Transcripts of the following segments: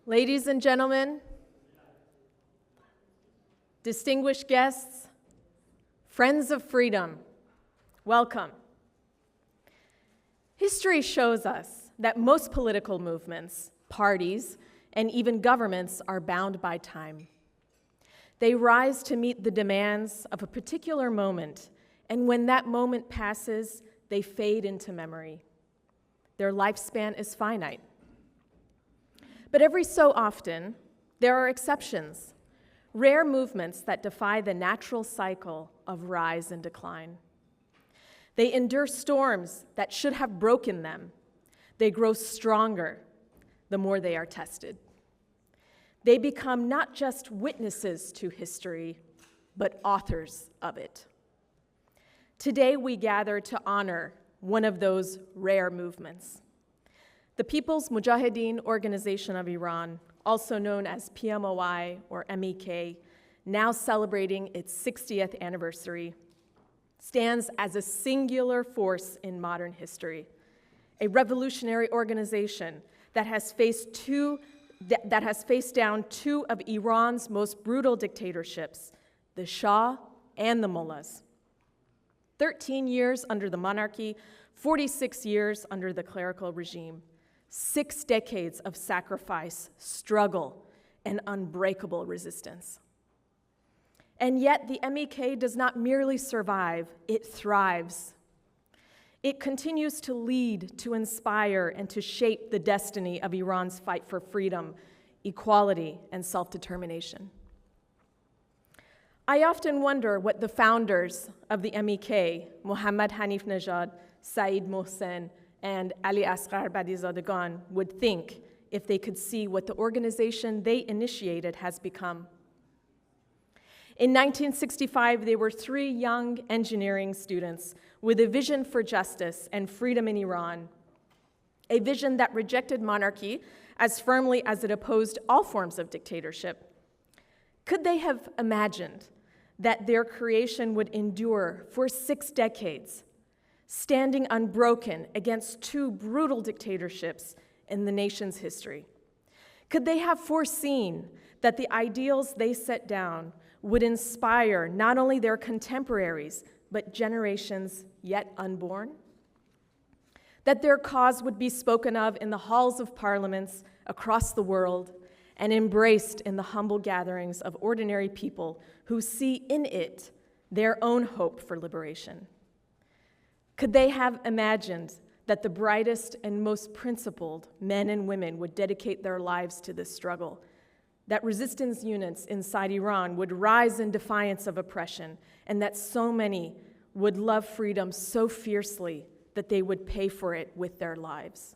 Ladies and gentlemen, distinguished guests, friends of freedom, welcome. History shows us that most political movements, parties, and even governments are bound by time. They rise to meet the demands of a particular moment, and when that moment passes, they fade into memory. Their lifespan is finite. But every so often, there are exceptions, rare movements that defy the natural cycle of rise and decline. They endure storms that should have broken them. They grow stronger the more they are tested. They become not just witnesses to history, but authors of it. Today, we gather to honor one of those rare movements. The People's Mojahedin Organization of Iran, also known as PMOI or MEK, now celebrating its 60th anniversary, stands as a singular force in modern history, a revolutionary organization that has faced down two of Iran's most brutal dictatorships, the Shah and the mullahs. 13 years under the monarchy, 46 years under the clerical regime. 6 decades of sacrifice, struggle, and unbreakable resistance. And yet the MEK does not merely survive, it thrives. It continues to lead, to inspire, and to shape the destiny of Iran's fight for freedom, equality, and self-determination. I often wonder what the founders of the MEK, Mohammad Hanif Nejad, Saeed Mohsen, and Ali Asghar Badizadegan would think if they could see what the organization they initiated has become. In 1965, they were 3 young engineering students with a vision for justice and freedom in Iran, a vision that rejected monarchy as firmly as it opposed all forms of dictatorship. Could they have imagined that their creation would endure for 6 decades, standing unbroken against 2 brutal dictatorships in the nation's history? Could they have foreseen that the ideals they set down would inspire not only their contemporaries, but generations yet unborn? That their cause would be spoken of in the halls of parliaments across the world and embraced in the humble gatherings of ordinary people who see in it their own hope for liberation? Could they have imagined that the brightest and most principled men and women would dedicate their lives to this struggle, that resistance units inside Iran would rise in defiance of oppression, and that so many would love freedom so fiercely that they would pay for it with their lives?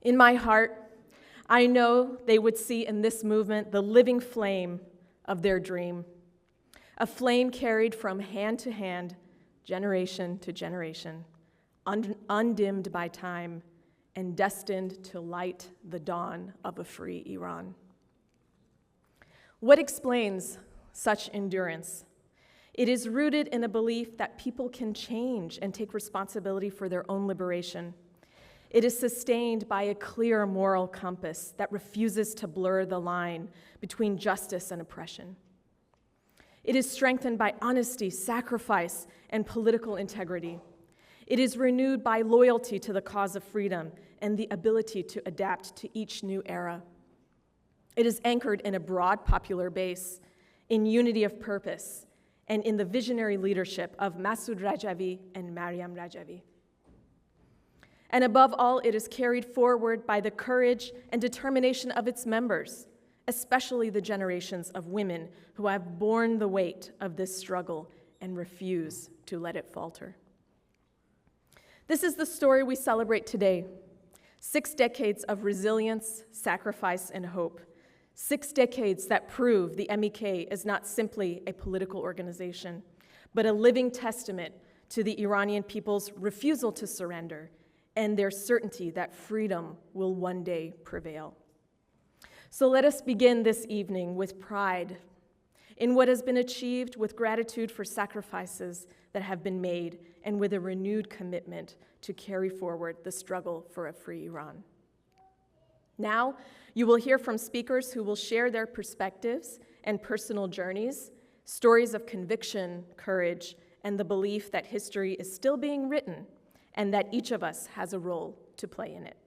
In my heart, I know they would see in this movement the living flame of their dream, a flame carried from hand to hand, generation to generation, undimmed by time, and destined to light the dawn of a free Iran. What explains such endurance? It is rooted in a belief that people can change and take responsibility for their own liberation. It is sustained by a clear moral compass that refuses to blur the line between justice and oppression. It is strengthened by honesty, sacrifice, and political integrity. It is renewed by loyalty to the cause of freedom and the ability to adapt to each new era. It is anchored in a broad popular base, in unity of purpose, and in the visionary leadership of Masoud Rajavi and Maryam Rajavi. And above all, it is carried forward by the courage and determination of its members, especially the generations of women who have borne the weight of this struggle and refuse to let it falter. This is the story we celebrate today. 6 decades of resilience, sacrifice, and hope. 6 decades that prove the MEK is not simply a political organization, but a living testament to the Iranian people's refusal to surrender and their certainty that freedom will one day prevail. So let us begin this evening with pride in what has been achieved, with gratitude for sacrifices that have been made, and with a renewed commitment to carry forward the struggle for a free Iran. Now, you will hear from speakers who will share their perspectives and personal journeys, stories of conviction, courage, and the belief that history is still being written and that each of us has a role to play in it.